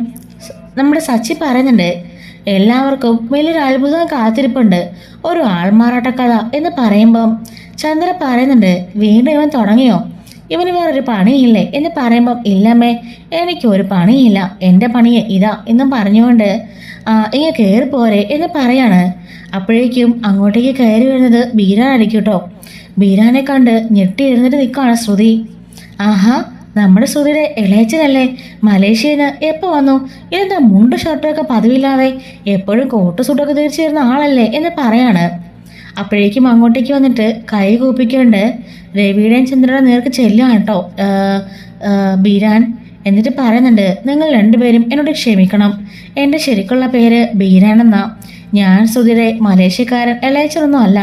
നമ്മുടെ സച്ചി പറയുന്നുണ്ട്, എല്ലാവർക്കും വലിയൊരു അത്ഭുതം കാത്തിരിപ്പുണ്ട്, ഒരു ആൾമാറാട്ട കഥ എന്ന് പറയുമ്പം ചന്ദ്രൻ പറയുന്നുണ്ട്, വീണ്ടും ഇവൻ തുടങ്ങിയോ, ഇവന് വേറൊരു പണിയില്ലേ എന്ന് പറയുമ്പം ഇല്ലമ്മേ, എനിക്കൊരു പണിയില്ല, എൻ്റെ പണി ഇതാ എന്നും പറഞ്ഞുകൊണ്ട് ഇങ്ങനെ കയറി പോരെ എന്ന് പറയാണ്. അപ്പോഴേക്കും അങ്ങോട്ടേക്ക് കയറി വരുന്നത് ബീരാനായിരിക്കും കേട്ടോ. ബീരാനെ കണ്ട് ഞെട്ടി എഴുന്നേറ്റ് നിൽക്കുകയാണ് ശ്രുതി. ആഹാ, നമ്മുടെ ശ്രുതിയുടെ ഇളയച്ചനല്ലേ, മലേഷ്യയിൽ നിന്ന് എപ്പോൾ വന്നു, ഇതെന്താ മുണ്ട് ഷർട്ടൊക്കെ പതിവില്ലാതെ എപ്പോഴും കോട്ട് സൂട്ടൊക്കെ ധരിച്ചു തരുന്ന ആളല്ലേ എന്ന് പറയാണ്. അപ്പോഴേക്കും അങ്ങോട്ടേക്ക് വന്നിട്ട് കൈ കൂപ്പിക്കൊണ്ട് രവിയുടെയും ചന്ദ്രയുടെ നേർക്ക് ചെല്ലുകയാണ് കേട്ടോ ബീരാൻ. എന്നിട്ട് പറയുന്നുണ്ട്, നിങ്ങൾ രണ്ടുപേരും എന്നോട് ക്ഷമിക്കണം, എൻ്റെ ശരിക്കുള്ള പേര് ബീരാനെന്നാ, ഞാൻ ശ്രുതിയുടെ മലേഷ്യക്കാരൻ ഇളയച്ചനൊന്നും അല്ല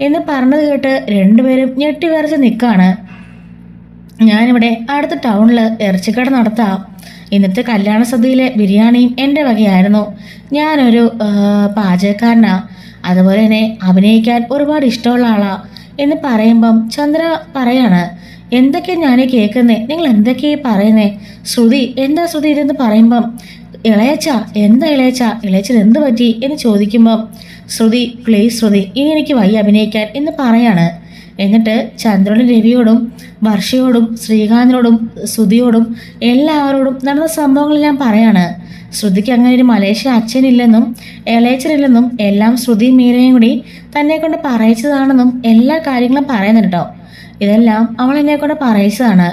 എന്ന് പറഞ്ഞത് കേട്ട് രണ്ടുപേരും ഞെട്ടി വരച്ച് നിൽക്കുകയാണ്. ഞാനിവിടെ അടുത്ത ടൗണിൽ ഇറച്ചിക്കട നടത്താം. ഇന്നത്തെ കല്യാണ സദ്യയിലെ ബിരിയാണിയും എൻ്റെ വകയായിരുന്നു. ഞാനൊരു പാചകക്കാരനാ, അതുപോലെ തന്നെ അഭിനയിക്കാൻ ഒരുപാട് ഇഷ്ടമുള്ള ആളാ എന്ന് പറയുമ്പം ചന്ദ്ര പറയാണ്, എന്തൊക്കെയാ ഞാനീ കേൾക്കുന്നേ, നിങ്ങൾ എന്തൊക്കെയാ പറയുന്നേ? ശ്രുതി, എന്താ ശ്രുതി ഇതെന്ന് പറയുമ്പം, ഇളയച്ച എന്താ ഇളയച്ച, ഇളയച്ചത് എന്ത് പറ്റി എന്ന് ചോദിക്കുമ്പം, ശ്രുതി പ്ലീസ് ശ്രുതി, ഇനി എനിക്ക് വയ്യ അഭിനയിക്കാൻ എന്ന് പറയാണ്. എന്നിട്ട് ചന്ദ്രനും രവിയോടും വർഷയോടും ശ്രീകാന്തിനോടും ശ്രുതിയോടും എല്ലാവരോടും നടന്ന സംഭവങ്ങളെല്ലാം പറയാണ്. ശ്രുതിക്ക് അങ്ങനെ ഒരു മലേഷ്യ അച്ഛനില്ലെന്നും ഇളയച്ചനില്ലെന്നും എല്ലാം ശ്രുതിയും മീരയും കൂടി തന്നെ കൊണ്ട് പറയിച്ചതാണെന്നും എല്ലാ കാര്യങ്ങളും പറയുന്നുണ്ട് കേട്ടോ. ഇതെല്ലാം അവൾ എന്നെ കൊണ്ട് പറയിച്ചതാണ്.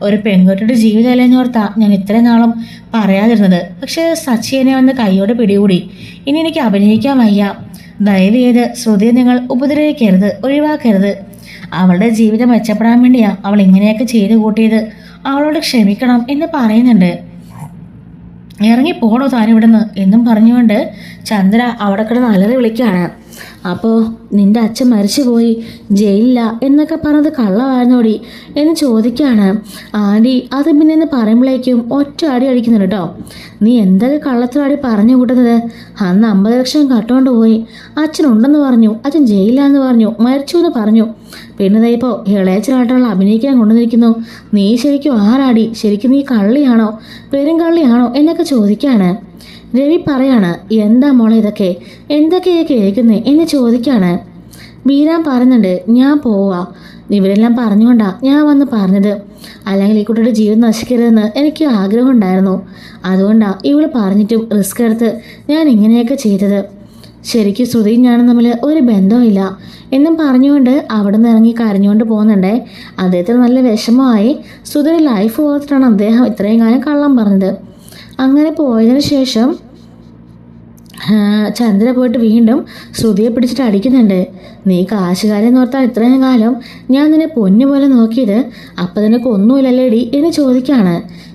ഒരു പെൺകുട്ടിയുടെ ജീവിതമല്ലേ എന്നോർത്താ ഞാൻ ഇത്രയും നാളും പറയാതിരുന്നത്. പക്ഷെ സച്ചി എന്നെ വന്ന് കൈയോടെ പിടികൂടി. ഇനി എനിക്ക് അഭിനയിക്കാൻ വയ്യ. ദയവ് ചെയ്ത് ശ്രുതിയെ നിങ്ങൾ ഉപദ്രവിക്കരുത്, ഒഴിവാക്കരുത്. അവളുടെ ജീവിതം മെച്ചപ്പെടാൻ വേണ്ടിയാ അവൾ ഇങ്ങനെയൊക്കെ ചെയ്തു കൂട്ടിയത്. അവളോട് ക്ഷമിക്കണം എന്ന് പറയുന്നുണ്ട്. ഇറങ്ങിപ്പോടോ താനിവിടുന്ന് എന്നും പറഞ്ഞുകൊണ്ട് ചന്ദ്ര അവിടെ കിടന്ന് അലറി വിളിക്കുകയാണ്. അപ്പോൾ നിന്റെ അച്ഛൻ മരിച്ചുപോയി, ജയിലില്ല എന്നൊക്കെ പറഞ്ഞത് കള്ളമായിരുന്നോടി എന്ന് ചോദിക്കുകയാണ്. ആടി അത് പിന്നെ എന്ന് പറയുമ്പോഴേക്കും ഒറ്റ അടി അടിക്കുന്നുണ്ട് കേട്ടോ. നീ എന്തൊക്കെ കള്ളത്തിലാടി പറഞ്ഞു കൂട്ടുന്നത്? അന്ന് 50 ലക്ഷം കട്ടുകൊണ്ട് പോയി, അച്ഛനുണ്ടെന്ന് പറഞ്ഞു, അച്ഛൻ ജയിലില്ലാന്ന് പറഞ്ഞു, മരിച്ചു എന്ന് പറഞ്ഞു, പിന്നെ ഇപ്പോൾ ഇളയച്ചനായിട്ടുള്ള അഭിനയിക്കാൻ കൊണ്ടുവന്നിരിക്കുന്നു. നീ ശരിക്കും ആരാടി? ശരിക്കും നീ കള്ളിയാണോ, പെരും കള്ളിയാണോ എന്നൊക്കെ ചോദിക്കുകയാണ്. രവി പറയാണ്, എന്താ മോളെ ഇതൊക്കെ, എന്തൊക്കെയാ കേൾക്കുന്നേ എന്ന് ചോദിക്കുകയാണ്. ബീരാൻ പറയുന്നുണ്ട്, ഞാൻ പോവാ, ഇവരെല്ലാം പറഞ്ഞുകൊണ്ടാ ഞാൻ വന്ന് പറഞ്ഞത്. അല്ലെങ്കിൽ ഈ കുട്ടിയുടെ ജീവൻ നശിക്കരുതെന്ന് എനിക്ക് ആഗ്രഹം ഉണ്ടായിരുന്നു. അതുകൊണ്ടാണ് ഇവള് പറഞ്ഞിട്ടും റിസ്ക് എടുത്ത് ഞാൻ ഇങ്ങനെയൊക്കെ ചെയ്തത്. ശരിക്കും ശ്രുതിയും ഞാനും തമ്മിൽ ഒരു ബന്ധവുമില്ല എന്നും പറഞ്ഞുകൊണ്ട് അവിടെ നിന്ന് ഇറങ്ങി കരഞ്ഞുകൊണ്ട് പോകുന്നുണ്ടേ. അദ്ദേഹത്തിന് നല്ല വിഷമമായി. ശ്രുതിയുടെ ലൈഫ് ഓർത്തിട്ടാണ് അദ്ദേഹം ഇത്രയും കാലം കള്ളം പറഞ്ഞത്. അങ്ങനെ പോയതിനു ശേഷം ചന്ദ്ര പോയിട്ട് വീണ്ടും ശ്രുതിയെ പിടിച്ചിട്ട് അടിക്കുന്നുണ്ട്. നീ കാശുകാരെന്ന് ഓർത്താൽ ഇത്രയും കാലം ഞാൻ നിന്നെ പൊന്നു പോലെ നോക്കിയത്, അപ്പം നിനക്ക് ഒന്നുമില്ലല്ലേടി എന്ന് ചോദിക്കുകയാണ്.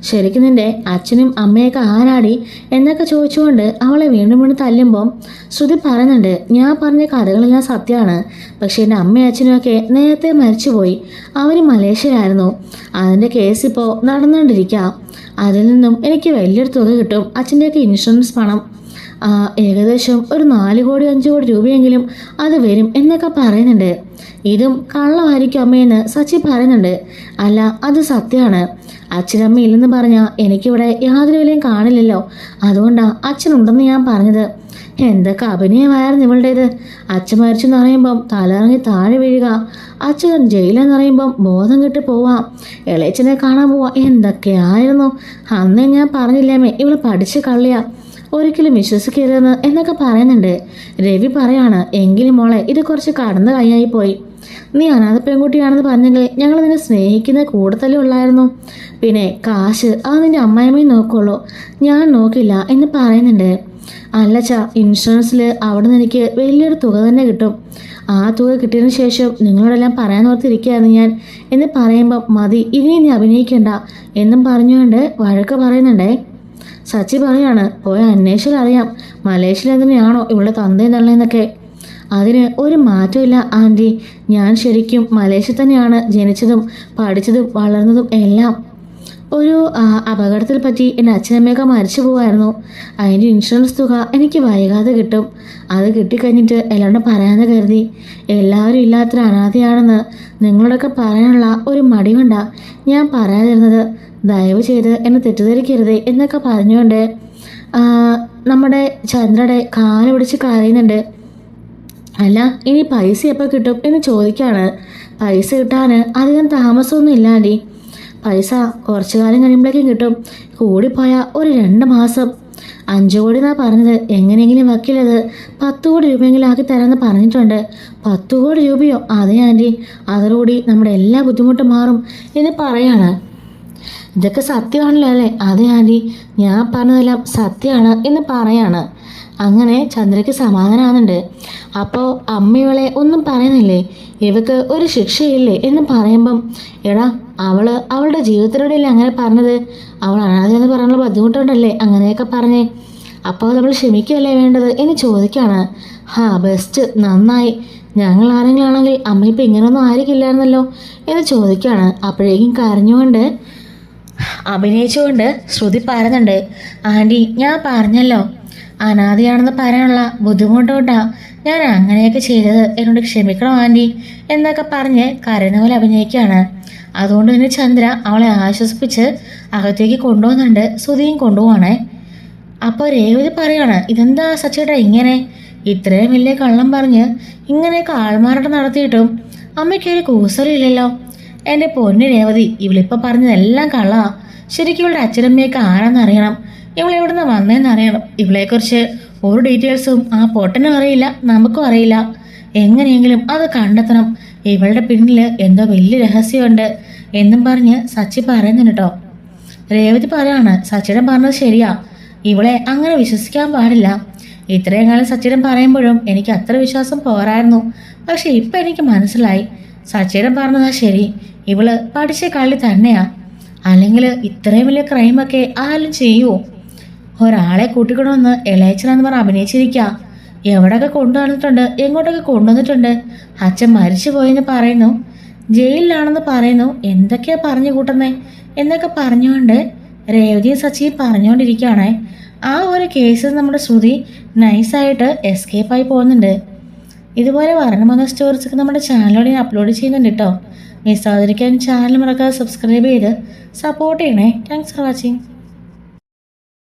ശരിക്കും നിന്റെ അച്ഛനും അമ്മയൊക്കെ ആരാടി എന്നൊക്കെ ചോദിച്ചുകൊണ്ട് അവളെ വീണ്ടും വീണ്ടും തല്ലുമ്പം ശ്രുതി പറയുന്നുണ്ട്, ഞാൻ പറഞ്ഞ കഥകളെല്ലാം സത്യമാണ്. പക്ഷേ എൻ്റെ അമ്മയും അച്ഛനും ഒക്കെ നേരത്തെ മരിച്ചുപോയി. അവർ മലേഷ്യയിലായിരുന്നു. അതിൻ്റെ കേസ് ഇപ്പോൾ നടന്നുകൊണ്ടിരിക്കുക. അതിൽ നിന്നും എനിക്ക് വലിയൊരു തുക കിട്ടും. അച്ഛൻ്റെയൊക്കെ ഇൻഷുറൻസ് പണം ഏകദേശം ഒരു 4 കോടി 5 കോടി രൂപയെങ്കിലും അത് വരും എന്നൊക്കെ പറയുന്നുണ്ട്. ഇതും കള്ളമായിരിക്കും അമ്മയെന്ന് സച്ചി പറയുന്നുണ്ട്. അല്ല, അത് സത്യമാണ്. അച്ഛനമ്മ ഇല്ലെന്ന് പറഞ്ഞാൽ എനിക്കിവിടെ യാതൊരു വിലയും കാണില്ലല്ലോ. അതുകൊണ്ടാണ് അച്ഛനുണ്ടെന്ന് ഞാൻ പറഞ്ഞത്. എന്തൊക്കെ അഭിനയമായിരുന്നു ഇവളുടേത്. അച്ഛൻ മരിച്ചെന്ന് പറയുമ്പം തലയിറങ്ങി താഴെ വീഴുക, അച്ഛൻ ജയിലെന്ന് പറയുമ്പം ബോധം കെട്ട് പോവാം, ഇളയച്ചനെ കാണാൻ പോവാ, എന്തൊക്കെയായിരുന്നു. അന്നേ ഞാൻ പറഞ്ഞില്ലേമേ ഇവള് പഠിച്ച് കള്ളിയാ, ഒരിക്കലും വിശ്വസിക്കരുതെന്ന് എന്നൊക്കെ പറയുന്നുണ്ട്. രവി പറയാണ്, എങ്കിലും മോളെ ഇത് കുറച്ച് കടന്നു കൈയായി പോയി. നീ അനാഥ പെൺകുട്ടിയാണെന്ന് പറഞ്ഞെങ്കിൽ ഞങ്ങൾ നിന്നെ സ്നേഹിക്കുന്ന കൂടുതലും ഉള്ളായിരുന്നു. പിന്നെ കാശ് അത് നിന്റെ അമ്മായിമ്മയും നോക്കുള്ളൂ, ഞാൻ നോക്കില്ല എന്ന് പറയുന്നുണ്ട്. അല്ലച്ചാ, ഇൻഷുറൻസിൽ അവിടെ നിന്ന് എനിക്ക് വലിയൊരു തുക തന്നെ കിട്ടും. ആ തുക കിട്ടിയതിന് ശേഷം നിങ്ങളോടെല്ലാം പറയാൻ ഓർത്തിരിക്കുകയായിരുന്നു ഞാൻ എന്ന് പറയുമ്പം മതി, ഇനി നീ അഭിനയിക്കണ്ട എന്നും പറഞ്ഞുകൊണ്ട് വഴക്ക് പറയുന്നുണ്ടേ. സച്ചി പറയാണ്, പോയ അന്വേഷണം അറിയാം, മലേഷ്യയിൽ തന്നെയാണോ ഇവളുടെ തന്തയും തള്ളയെന്നൊക്കെ. അതിന് ഒരു മാറ്റമില്ല ആൻറ്റി, ഞാൻ ശരിക്കും മലേഷ്യയിൽ തന്നെയാണ് ജനിച്ചതും പഠിച്ചതും വളർന്നതും എല്ലാം. ഒരു അപകടത്തിൽ പറ്റി എൻ്റെ അച്ഛനമ്മയൊക്കെ മരിച്ചു പോവായിരുന്നു. അതിൻ്റെ ഇൻഷുറൻസ് തുക എനിക്ക് വൈകാതെ കിട്ടും. അത് കിട്ടിക്കഴിഞ്ഞിട്ട് എല്ലാവരും പറയാമെന്ന് കരുതി. എല്ലാവരും ഇല്ലാത്തൊരു അനാഥയാണെന്ന് നിങ്ങളോടൊക്കെ പറയാനുള്ള ഒരു മടി കൊണ്ടാണ് ഞാൻ പറയാതിരുന്നത്. ദയവ് ചെയ്ത് എന്നെ തെറ്റിദ്ധരിക്കരുതേ എന്നൊക്കെ പറഞ്ഞുകൊണ്ട് നമ്മുടെ ചന്ദ്രയുടെ കാല് പിടിച്ച് കരയുന്നുണ്ട്. അല്ല, ഇനി പൈസ എപ്പോൾ കിട്ടും എന്ന് ചോദിക്കുകയാണ്. പൈസ കിട്ടാൻ അധികം താമസമൊന്നും ഇല്ലാണ്ടി, പൈസ കുറച്ചു കാലം കഴിയുമ്പോഴേക്കും കിട്ടും. കൂടിപ്പോയാൽ ഒരു 2 മാസം. 5 കോടി എന്നാണ് പറഞ്ഞത്. എങ്ങനെയെങ്കിലും വക്കീലത് 10 കോടി രൂപയെങ്കിലും ആക്കി തരാമെന്ന് പറഞ്ഞിട്ടുണ്ട്. 10 കോടി രൂപയോ? അതെ ആൻറ്റി, അതോടുകൂടി നമ്മുടെ എല്ലാ ബുദ്ധിമുട്ടും മാറും എന്ന് പറയാണ്. ഇതൊക്കെ സത്യമാണല്ലോ അല്ലേ? അതെ ആൻറ്റി, ഞാൻ പറഞ്ഞതെല്ലാം സത്യമാണ് എന്ന് പറയാണ്. അങ്ങനെ ചന്ദ്രയ്ക്ക് സമാധാനമാകുന്നുണ്ട്. അപ്പോൾ അമ്മ ഇവളെ ഒന്നും പറയുന്നില്ലേ, ഇവക്ക് ഒരു ശിക്ഷയില്ലേ എന്ന് പറയുമ്പം, എടാ അവളുടെ ജീവിതത്തിലൂടെയല്ലേ അങ്ങനെ പറഞ്ഞത്, അവൾ അനാഥയെന്ന് പറയാനുള്ള ബുദ്ധിമുട്ടുണ്ടല്ലേ അങ്ങനെയൊക്കെ പറഞ്ഞേ, അപ്പോൾ നമ്മൾ ക്ഷമിക്കുകയല്ലേ വേണ്ടത് എന്ന് ചോദിക്കുകയാണ്. ബെസ്റ്റ്, നന്നായി, ഞങ്ങൾ ആരെങ്കിലാണെങ്കിൽ അമ്മ ഇപ്പം ഇങ്ങനെയൊന്നും ആയിരിക്കില്ലായിരുന്നല്ലോ എന്ന് ചോദിക്കുകയാണ്. അപ്പോഴേക്കും കരഞ്ഞുകൊണ്ട് അഭിനയിച്ചുകൊണ്ട് ശ്രുതി പറയുന്നുണ്ട്, ആൻറ്റി ഞാൻ പറഞ്ഞല്ലോ അനാഥയാണെന്ന് പറയാനുള്ള ബുദ്ധിമുട്ടുകൊണ്ടാണ് ഞാൻ അങ്ങനെയൊക്കെ ചെയ്തത്, എന്നോട് ക്ഷമിക്കണം ആൻറ്റി എന്നൊക്കെ പറഞ്ഞ് കരയുന്ന പോലെ അഭിനയിക്കുകയാണ്. അതുകൊണ്ട് തന്നെ ചന്ദ്ര അവളെ ആശ്വസിപ്പിച്ച് അകത്തേക്ക് കൊണ്ടുപോകുന്നുണ്ട്. ശ്രുതിയും കൊണ്ടുപോവാണേ. അപ്പോൾ രേവതി പറയാണ്, ഇതെന്താ സച്ചേട്ടാ ഇങ്ങനെ ഇത്രയും വലിയ കള്ളം പറഞ്ഞ് ഇങ്ങനെയൊക്കെ ആൾമാരുടെ നടത്തിയിട്ടും അമ്മയ്ക്കൊരു കൂസലില്ലല്ലോ. എൻ്റെ പൊന്നു രേവതി, ഇവളിപ്പോൾ പറഞ്ഞതെല്ലാം കള്ളാ. ശരിക്കും ഇവളുടെ അച്ഛനമ്മയൊക്കെ ആരാന്നറിയണം, ഇവളെവിടുന്ന് വന്നതെന്നറിയണം. ഇവളെക്കുറിച്ച് ഒരു ഡീറ്റെയിൽസും ആ പൊട്ടനും അറിയില്ല, നമുക്കും അറിയില്ല. എങ്ങനെയെങ്കിലും അത് കണ്ടെത്തണം. ഇവളുടെ പിന്നിൽ എന്തോ വലിയ രഹസ്യമുണ്ട് എന്നും പറഞ്ഞ് സച്ചി പറയുന്നുണ്ട് കേട്ടോ. രേവതി പറയാണ്, സച്ചിടൻ പറഞ്ഞത് ശരിയാ, ഇവളെ അങ്ങനെ വിശ്വസിക്കാൻ പാടില്ല. ഇത്രയും കാലം സച്ചിടൻ പറയുമ്പോഴും എനിക്ക് അത്ര വിശ്വാസം പോരായിരുന്നു. പക്ഷെ ഇപ്പം എനിക്ക് മനസ്സിലായി, സച്ചിടൻ പറഞ്ഞതാ ശരി. ഇവള് പഠിച്ച കള്ളി തന്നെയാ. അല്ലെങ്കിൽ ഇത്രയും വലിയ ക്രൈമൊക്കെ ആരും ചെയ്യുമോ? ഒരാളെ കൂട്ടിക്കൊണ്ടുവന്ന് ഇളയച്ചനെന്ന് പറഞ്ഞ് അഭിനയിച്ചിരിക്കുക. എവിടെയൊക്കെ കൊണ്ടുവന്നിട്ടുണ്ട്, എങ്ങോട്ടൊക്കെ കൊണ്ടുവന്നിട്ടുണ്ട്. അച്ഛൻ മരിച്ചു പോയെന്ന് പറയുന്നു, ജയിലിലാണെന്ന് പറയുന്നു, എന്തൊക്കെയാ പറഞ്ഞു കൂട്ടുന്നേ എന്നൊക്കെ പറഞ്ഞുകൊണ്ട് രേവതിയും സച്ചിയും പറഞ്ഞുകൊണ്ടിരിക്കുകയാണേ. ആ ഒരു കേസിൽ നമ്മുടെ ശ്രുതി നൈസായിട്ട് എസ്കേപ്പായി പോകുന്നുണ്ട്. ഇതുപോലെ വരണമെന്ന സ്റ്റോറീസൊക്കെ നമ്മുടെ ചാനലിലൂടെ അപ്ലോഡ് ചെയ്യുന്നുണ്ട് കേട്ടോ. മിസ്സാതിരിക്കാൻ ചാനൽ മറക്കാതെ സബ്സ്ക്രൈബ് ചെയ്ത് സപ്പോർട്ട് ചെയ്യണേ. Thanks for watching.